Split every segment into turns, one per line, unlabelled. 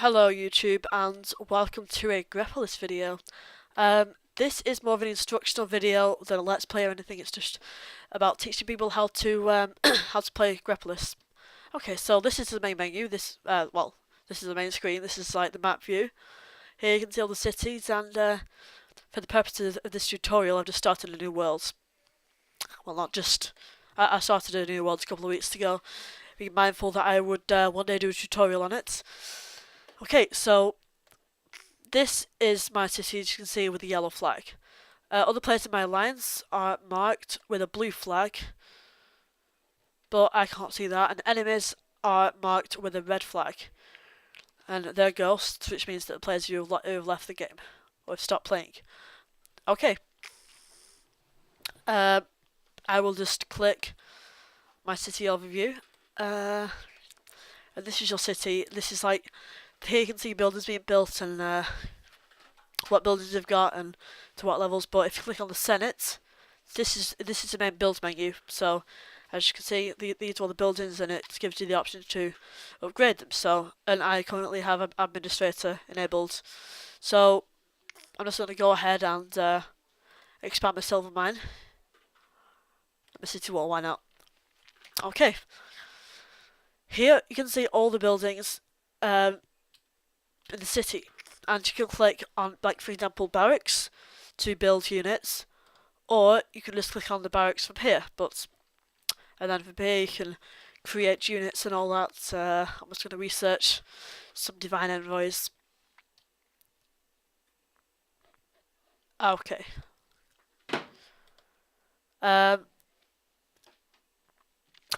Hello YouTube and welcome to a Grepolis video. This is more of an instructional video than a let's play or anything. It's just about teaching people how to how to play Grepolis. Okay, so this is the main menu. This is the main screen. This is like the map view. Here you can see all the cities, and for the purposes of this tutorial, I've just started a new world. Well, not just. I started a new world a couple of weeks ago. Be mindful that I would one day do a tutorial on it. Okay, so this is my city, as you can see, with a yellow flag. Other places in my lines are marked with a blue flag, but I can't see that. And enemies are marked with a red flag. And they're ghosts, which means that the players who have left the game or have stopped playing. Okay. I will just click my city overview. And this is your city. This is like, here you can see buildings being built and what buildings they've got and to what levels. But if you click on the Senate, this is the main build menu. So as you can see, these are all the buildings, and it gives you the option to upgrade them. So, and I currently have administrator enabled. So I'm just going to go ahead and expand my silver mine. My city wall, why not? Okay. Here you can see all the buildings in the city, and you can click on, like, for example, barracks to build units, or you can just click on the barracks from here. And then from here you can create units and all that. I'm just going to research some divine envoys. Okay.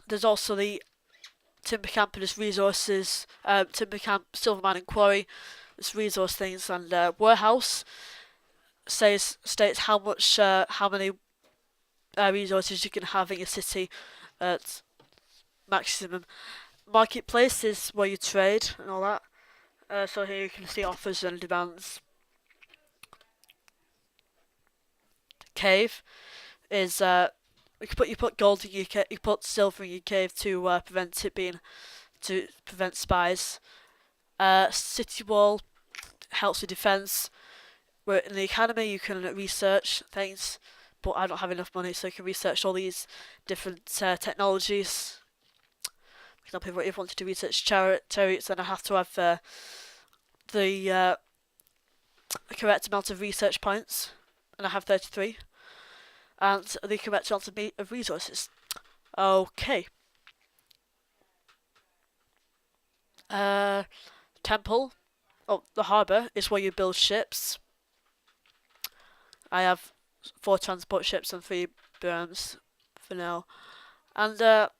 There's also the timber camp and its resources, timber camp, silver mine and quarry, its resource things, and warehouse states how many resources you can have in your city at maximum. Marketplace is where you trade and all that. So here you can see offers and demands. Cave is you put gold in your cave, you put silver in your cave to prevent spies. City wall helps with defense. Where in the academy you can research things, but I don't have enough money, so you can research all these different technologies. For example, if you wanted to research chariots, then I have to have the correct amount of research points, and I have 33. And the correct amount of resources. Okay. Temple. Oh, the harbour is where you build ships. I have 4 transport ships and 3 berms for now. And the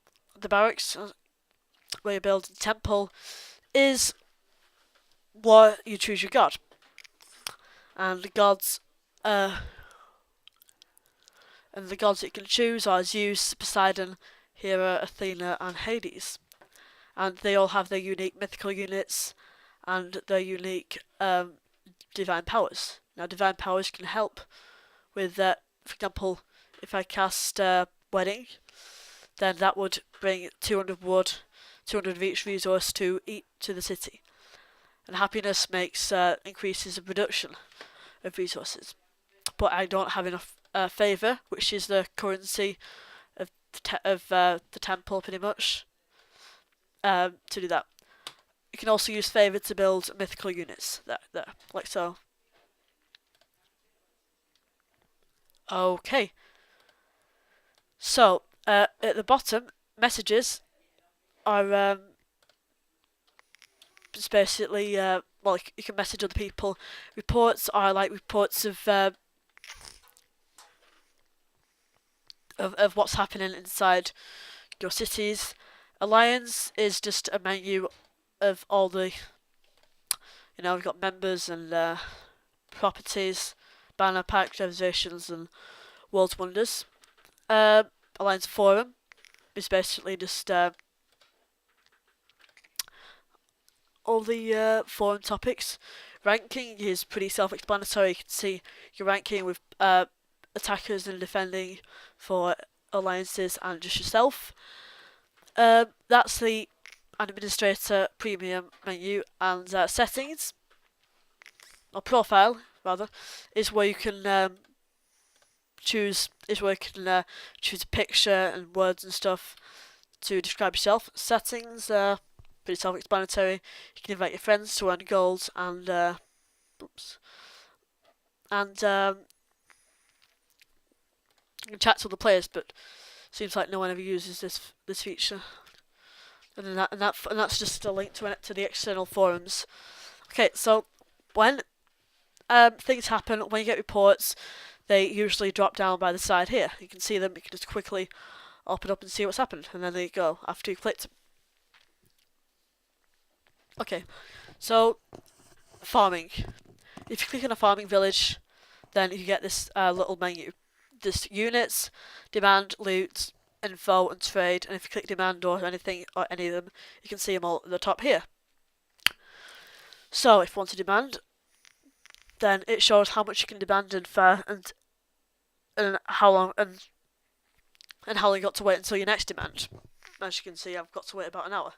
barracks, where you build. The temple is where you choose your god. And the gods that you can choose are Zeus, Poseidon, Hera, Athena, and Hades. And they all have their unique mythical units and their unique divine powers. Now, divine powers can help with, for example, if I cast Wedding, then that would bring 200 wood, 200 of each resource to the city. And happiness increases the production of resources. But I don't have enough favour, which is the currency of the temple, pretty much, to do that. You can also use favour to build mythical units, there, like so. Okay. So, at the bottom, messages are it's basically, well, you can message other people. Reports are like reports of what's happening inside your cities. Alliance is just a menu of all the, we've got members and properties, banner packs, reservations, and world wonders. Alliance forum is basically just all the forum topics. Ranking is pretty self-explanatory. You can see your ranking with attackers and defending for alliances and just yourself. That's the administrator, premium menu, and settings, or profile rather, is where you can choose choose a picture and words and stuff to describe yourself. Settings, pretty self-explanatory. You can invite your friends to earn gold and you can chat to other players, but seems like no one ever uses this feature. And that's just a link to the external forums. Okay, so when things happen, when you get reports, they usually drop down by the side here. You can see them. You can just quickly open up and see what's happened, and then they go after you clicked. Okay, so farming. If you click on a farming village, then you get this little menu. This units, demand, loot, info, and trade. And if you click demand or anything or any of them, you can see them all at the top here. So if you want to demand, then it shows how much you can demand and how long and how long you got to wait until your next demand. As you can see, I've got to wait about an hour.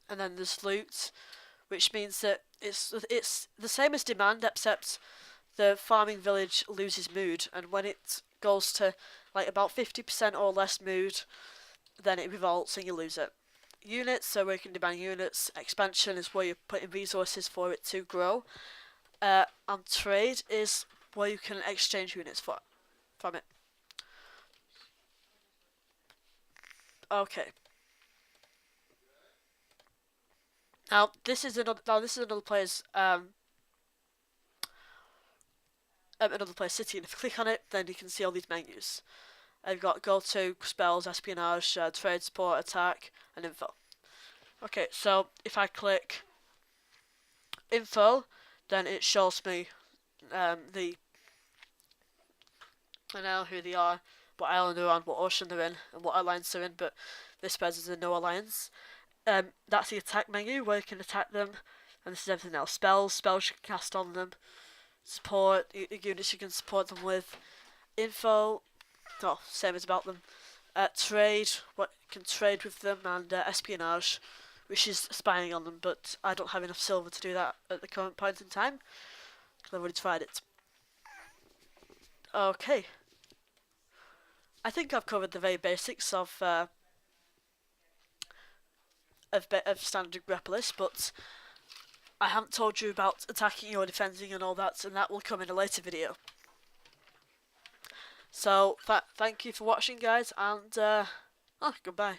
And then there's loot, which means that it's the same as demand, except the farming village loses mood, and when it goes to like about 50% or less mood, then it revolts and you lose it. Units, so where you can demand units. Expansion is where you're putting resources for it to grow. And trade is where you can exchange units from it. Okay. Now this is another player's another player's city, and if you click on it, then you can see all these menus. You've got go to, spells, espionage, trade, support, attack, and info. Okay, so if I click info, then it shows me I know who they are, what island they're on, what ocean they're in, and what alliance they're in, but this says there's no alliance. That's the attack menu where you can attack them, and this is everything else. Spells you can cast on them. Support, units you can support them with. Info, same as about them. Trade, what you can trade with them, and espionage, which is spying on them, but I don't have enough silver to do that at the current point in time, because I've already tried it. Okay. I think I've covered the very basics of standard Grepolis, but I haven't told you about attacking or defending and all that, and that will come in a later video. So, thank you for watching, guys, and goodbye.